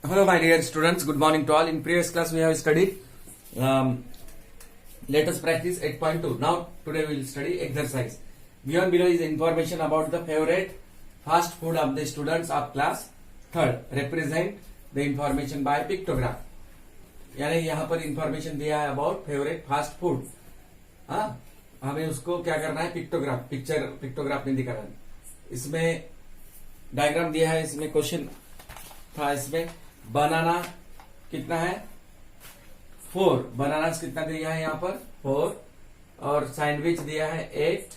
Hello, my dear students. Good morning to all. In previous class, we have studied. Let us practice 8.2. Now, today we will study exercise. Given below is information about the favorite fast food of the students of class third. Represent the information by pictograph. यानी यहाँ पर information दिया है about favourite fast food. हाँ, हमें उसको क्या करना है, पिक्टोग्राफ, पिक्टोग्राफ में दिखाना है. इसमें डायग्राम दिया है, इसमें क्वेश्चन था. इसमें बनाना कितना है, 4. बनानास कितना दिया है यहाँ पर, 4. और सैंडविच दिया है 8.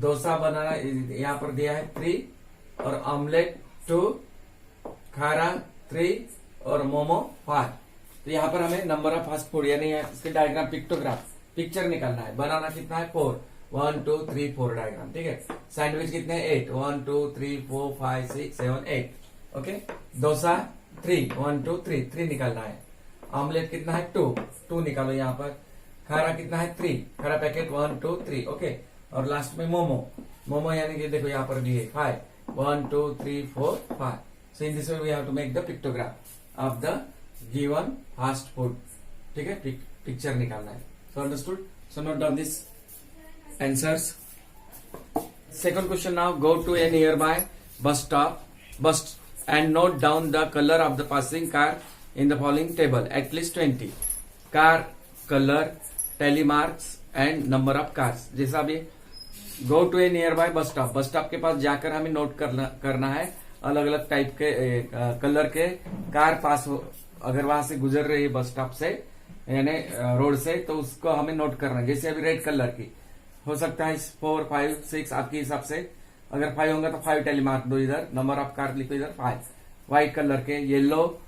डोसा बनाना यहाँ पर दिया है 3. और ऑमलेट 2. खारा 3. और मोमो 5. तो यहाँ पर हमें नंबर ऑफ फास्ट फूड यानी इसके डायग्राम, पिक्टोग्राफ, पिक्चर निकालना है. बनाना कितना है, 4. 1 2 3 4 डायग्राम. ठीक है. सैंडविच कितने हैं, 8. 1 2 3 4 5 6 7 8. ओके. डोसा 3. 1 2 3 निकालना है. ऑमलेट कितना है, 2 निकालो यहाँ पर. खारा कितना है, 3. खारा पैकेट 1 2 3. ओके. और लास्ट में मोमो यानी कि देखो यहाँ पर दिए 5. 1 2 3 4 5. So in this way we have to make the pictograph of the given fast food. ठीक है. पिक्चर निकालना है. So understood. So note down this answers. Second question. Now go to a nearby bus and note down the color of the passing car in the following table. At least 20. Car, color, tally marks and number of cars. जैसा भी go to a nearby bus stop. Bus stop के पास जाकर हमें note करना है अलग अलग type के कलर के कार पास हो. अगर वहां से गुजर रही है बस स्टॉप से यानी रोड से, तो उसको हमें नोट करना है. जैसे अभी रेड कलर की हो सकता है 4 5 6 आपके हिसाब से. अगर 5 होगा तो 5 टैली मार्क दो इधर. नंबर ऑफ कार लिखो इधर 5. व्हाइट कलर के येलो,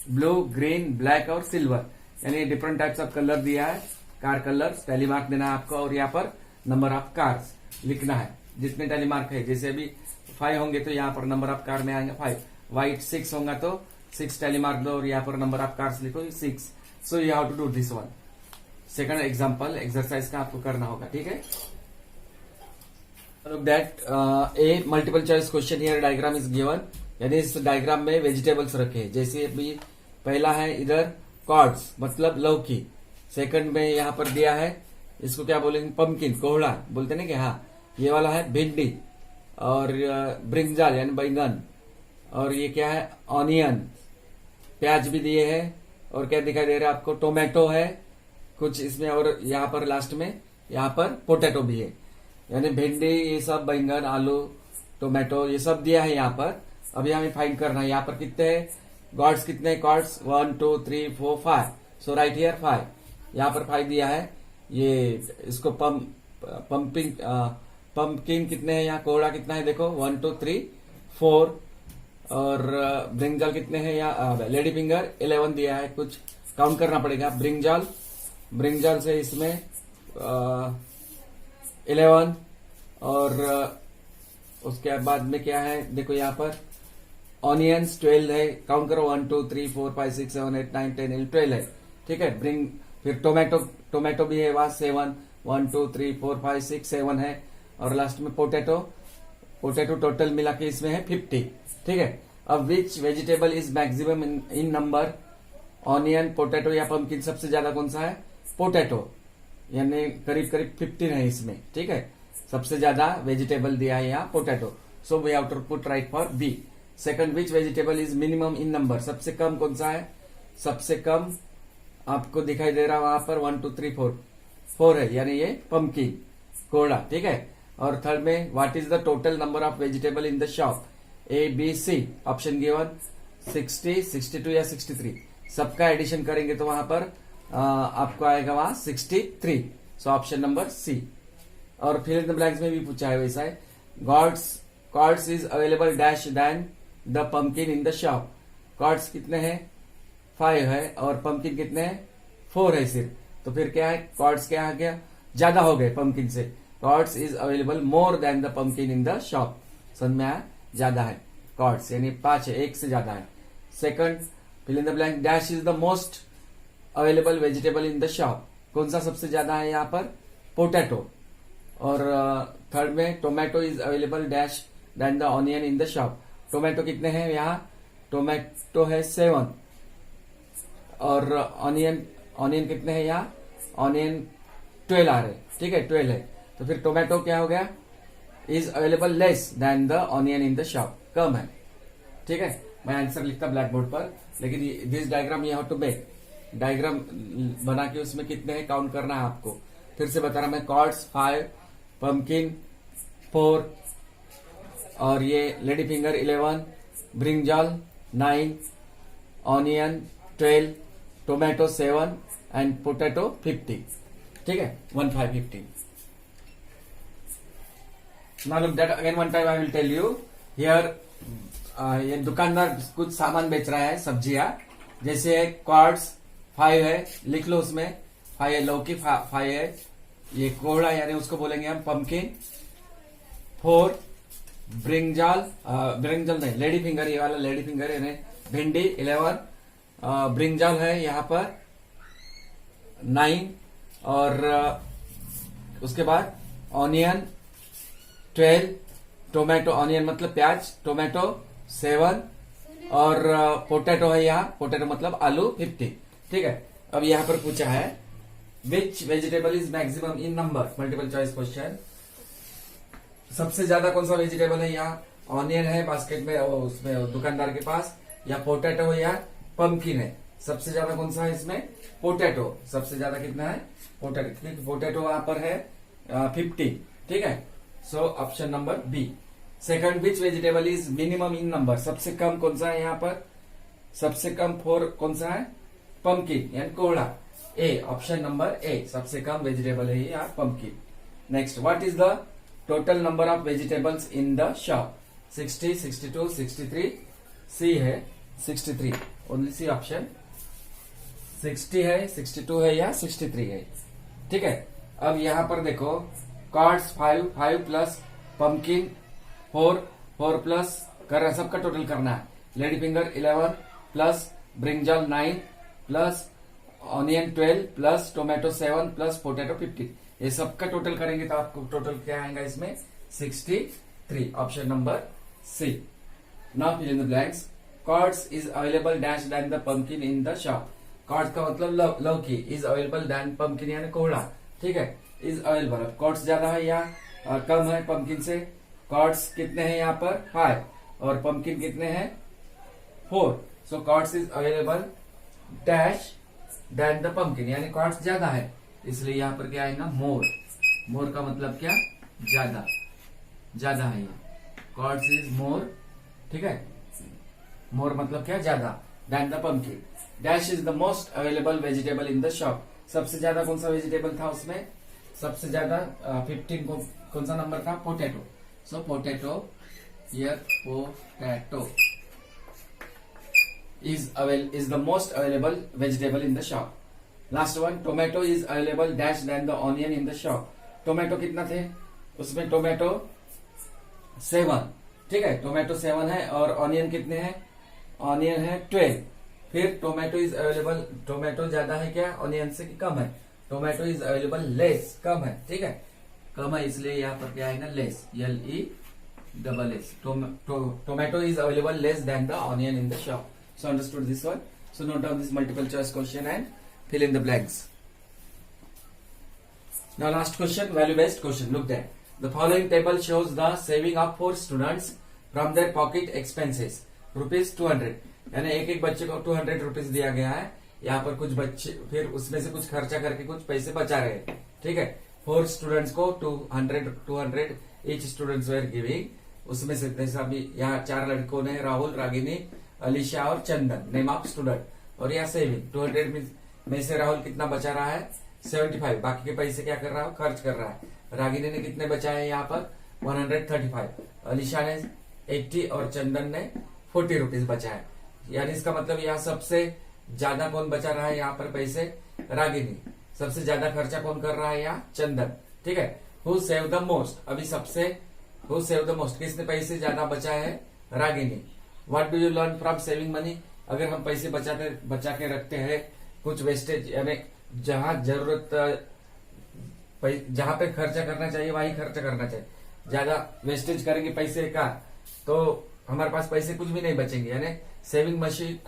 ब्लू, ग्रीन, ब्लैक और सिल्वर यानी डिफरेंट टाइप्स ऑफ कलर दिया है. कार कलर टैली मार्क देना है आपको. और यहाँ पर नंबर ऑफ कार्स लिखना है जितने टैली मार्क है. जैसे अभी 5 होंगे तो यहाँ पर नंबर ऑफ कार में आएंगे 5. व्हाइट 6 होगा तो 6 टैली मार्क दो और यहाँ पर नंबर ऑफ कार्स लिखो 6. So you have to do this one. Second example exercise का आपको करना होगा. ठीक है. Look that a multiple choice question here diagram is given. यानी इस डायग्राम में वेजिटेबल्स रखे हैं. जैसे अभी पहला है इधर कॉर्ड्स मतलब लौकी. सेकंड में यहाँ पर दिया है, इसको क्या बोलेंगे, पंपकिन, कोहड़ा बोलते ना कि हाँ. ये वाला है भिंडी और ब्रिंजाल यानी बैंगन. और ये क्या है, ऑनियन. प्याज भी दिए हैं. और क्या दिखाई दे रहा है आपको, टोमेटो है कुछ इसमें. और यहाँ पर लास्ट में यहाँ पर पोटैटो भी है. यानी भिंडी, ये सब बैंगन, आलू, टोमेटो ये सब दिया है यहाँ पर. अभी हमें फाइंड करना है यहाँ पर कितने हैं गॉड्स, कितने कॉर्ड्स 1 2 3 4 5. So right here 5. यहाँ पर 5 दिया है. ये इसको पंपकिन कितने हैं, यहाँ कोहड़ा कितना है देखो 1 2 3 4. और ब्रिंजल कितने हैं, यहाँ लेडी फिंगर 11 दिया है. कुछ काउंट करना पड़ेगा. ब्रिंजल से इसमें 11. और उसके बाद में क्या है देखो यहाँ पर ऑनियंस 12 है. काउंट करो 1 2 3 4 5 6 7 8 9 10 11 12 है. ठीक है. फिर टोमेटो भी है वहां 7. 1 2 3 4 5 6 7 है. और लास्ट में पोटैटो टोटल मिला के इसमें है 50. ठीक है. अब विच vegetable is maximum in number, onion, potato या पंपकिन. सबसे ज्यादा कौन सा है, पोटैटो. यानी करीब 15 है इसमें. ठीक है. सबसे ज्यादा वेजिटेबल दिया है यहाँ potato. So we have to put right for B. Second, which vegetable is minimum in number. सबसे कम कौन सा है, सबसे कम आपको दिखाई दे रहा वहां पर 1 2 3 4 है. यानी ये पंपकिन, कोहड़ा. ठीक है. और थर्ड में what is the total number of vegetable in the shop, A B C. Option given 60 62 या 63. सबका एडिशन करेंगे तो वहां पर आपको आएगा वहां 63. So option number C. और फिल इन द ब्लैंक्स में भी पूछा है वैसा है. Gourds is available dash than the pumpkin in the shop. Gourds कितने हैं, 5 है. और पंपकिन कितने हैं, 4 है सिर्फ. तो फिर क्या है, कॉर्ड्स क्या आ गया, ज्यादा हो गए पंपकिन से. Gourds is available more than the pumpkin in the shop. समझ में आया, ज्यादा है कॉर्ड्स यानी 5 है, 1 से ज्यादा है. Second, fill in the blank dash is the most available vegetable in the shop. कौन सा सबसे ज्यादा है यहाँ पर, पोटैटो. और थर्ड में tomato is available dash than the onion in the shop. Tomato कितने हैं यहाँ टोमेटो है 7 और ऑनियन कितने हैं यहाँ, ऑनियन 12 आ रहे, ठीक है 12 है, तो फिर टोमेटो क्या हो गया, is available less than the onion in the shop, कम है, ठीक है। मैं आंसर लिखता ब्लैक बोर्ड पर, लेकिन this diagram you have to make, diagram बना के उसमें कितने हैं काउंट करना है आपको। फिर से बता रहा मैं, कॉर्ड्स 5, पंपकिन 4 और ये lady finger 11, brinjal 9, onion 12, tomato 7 and potato 50, ठीक है 1550। Now look that again one time I will tell you here, ये दुकानदार कुछ सामान बेच रहा है, सब्जियां, जैसे कॉर्ड्स 5 है, लिख लो उसमें 5 है, लौकी 5 है, ये कोहड़ा यानी उसको बोलेंगे हम पंपकिन 4, ब्रिंजल नहीं, लेडी फिंगर, ये वाला लेडी फिंगर यानी भिंडी 11, ब्रिंजल है यहाँ पर 9 और उसके बाद ऑनियन 12, टोमेटो, ऑनियन मतलब प्याज, टोमेटो 7 और पोटैटो है यहाँ, पोटैटो मतलब आलू 50, ठीक है। अब यहाँ पर पूछा है विच vegetable is maximum in number, multiple choice question. सबसे ज्यादा कौन सा वेजिटेबल है यहाँ, ऑनियन है बास्केट में, उसमें दुकानदार के पास, या पोटैटो है या पंपकिन है, सबसे ज्यादा कौन सा है इसमें, पोटैटो, सबसे ज्यादा कितना है पोटैटो, पोटैटो वहां पर है 50, ठीक है। So option number B. Second, which vegetable is minimum in number, सबसे कम कौन सा है यहाँ पर, सबसे कम 4 कौन सा है, पंपकिन यानी कोहड़ा, ए, ऑप्शन नंबर ए, सबसे कम वेजिटेबल है यहाँ pumpkin. Next, what is the total number of vegetables in the shop, 60, 62, 63, सी है 63, ओनली सी ऑप्शन, 60 है, 62 है या 63 है, ठीक है। अब यहाँ पर देखो, कॉर्ड्स 5 प्लस पंपकिन 4 प्लस करना, सबका टोटल करना है, lady finger 11 plus brinjal 9 plus onion 12 plus tomato 7 plus potato 50, ये सबका टोटल करेंगे तो आपको टोटल क्या आएगा इसमें, 63, option number C. Now fill in the blanks. Gourds is available dash than the pumpkin in the shop, gourds का मतलब लौकी, इज अवेलेबल देन पंपकिन यानी कोहड़ा, ठीक है, इज अवेलेबल। अब कॉर्ड्स ज्यादा है या कम है पंपकिन से, कॉर्ड्स कितने हैं यहाँ पर 5 और पंपकिन कितने हैं 4, so gourds is available dash than the pumpkin, यानी कॉर्ड्स ज्यादा है, इसलिए यहाँ पर क्या आएगा, मोर, मोर का मतलब क्या, ज्यादा, ज्यादा है यहाँ, कॉर्ड्स इज मोर, ठीक है, मोर मतलब क्या, ज्यादा, than the pumpkin. Dash is the most available vegetable in the shop, सबसे ज्यादा कौन सा वेजिटेबल था उसमें, सबसे ज्यादा 15 कौन सा नंबर था, potato, so potato here, potato is the most available vegetable in the shop. Last one, tomato is available dash than the onion in the shop. Tomato कितना थे उसमें, टोमेटो 7, ठीक है, टोमेटो 7 है और ऑनियन कितने हैं, ऑनियन है 12, फिर टोमेटो इज अवेलेबल, टोमेटो ज्यादा है क्या ऑनियन से कि कम है, टोमेटो इज अवेलेबल लेस, कम है, ठीक है, कम है, इसलिए यहाँ पर क्या आएगा, less, LESS, tomato is available less than the onion in the shop. So understood this one. So note down this multiple choice question and fill in the blanks. Now last question, value based question. Look there. The following table shows the saving of 4 students from their pocket expenses. Rupees 200. यानी एक एक बच्चे को 200 rupees दिया गया है, यहाँ पर कुछ बच्चे फिर उसमें से कुछ खर्चा करके कुछ पैसे बचा रहे हैं, ठीक है। 4 स्टूडेंट्स को 200 each students were giving, उसमें से जैसा अभी यहाँ 4 लड़कों ने, राहुल, रागिनी, अलीशा और चंदन, नेम ऑफ स्टूडेंट, और यहाँ सेविंग 200 में से राहुल कितना बचा रहा है, 75, बाकी के पैसे क्या कर रहा है, खर्च कर रहा है। रागिनी ने कितने बचाए हैं यहाँ पर 135, अलीशा ने 80 और चंदन ने 40 रुपीज बचाए, यानी इसका मतलब यहाँ सबसे ज्यादा कौन बचा रहा है यहाँ पर पैसे, रागिनी, सबसे ज्यादा खर्चा कौन कर रहा है यहाँ, चंदन, ठीक है। हु सेव द मोस्ट, अभी सबसे हु सेव द मोस्ट, किसने पैसे ज्यादा बचाए है, Ragini. What do you learn from saving money, अगर हम पैसे बचा के रखते हैं, कुछ वेस्टेज यानी जहां जरूरत, जहां पे खर्चा करना चाहिए वहीं खर्चा करना चाहिए, ज्यादा वेस्टेज करेंगे पैसे का तो हमारे पास पैसे कुछ भी नहीं बचेंगे, यानी saving machine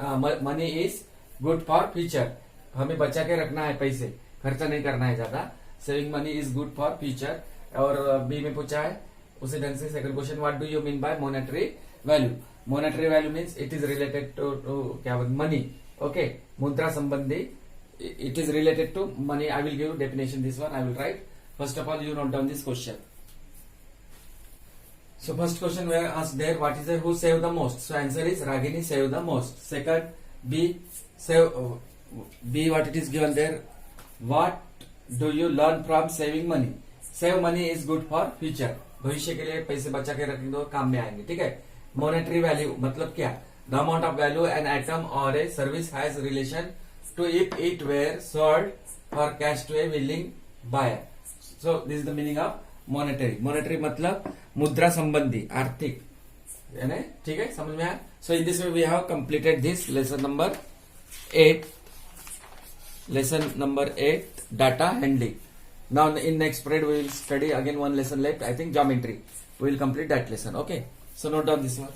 money is good for future, हमें बचा के रखना है पैसे, खर्चा नहीं करना है ज्यादा. Saving money is good for future. और बी में पूछा है उसी ढंग से second question, what do you mean by monetary value. Monetary value means it is related to क्या मनी. ओके, मुद्रा संबंधी, it is related to money. I will give definition, this one I will write. First of all, you note down this question. So first question we are asked there, what is there, who saved the most? So answer is Ragini saved the most. Second, B what it is given there, what do you learn from saving money? Save money is good for future, भविष्य के लिए पैसे बचा के रखेंगे तो काम में आएंगे. ठीक है. मॉनेटरी वैल्यू मतलब क्या, the amount of value an item और a service has relation to if it were sold for cash to a willing buyer. So this is the meaning of monetary. Monetary मतलब मुद्रा संबंधी, आर्थिक, यानी ठीक है, समझ में आया. So in this way we have completed this lesson number 8. Lesson number 8, data handling. Now in next period we will study again one lesson left, I think geometry. We will complete that lesson. Okay. So note down this one.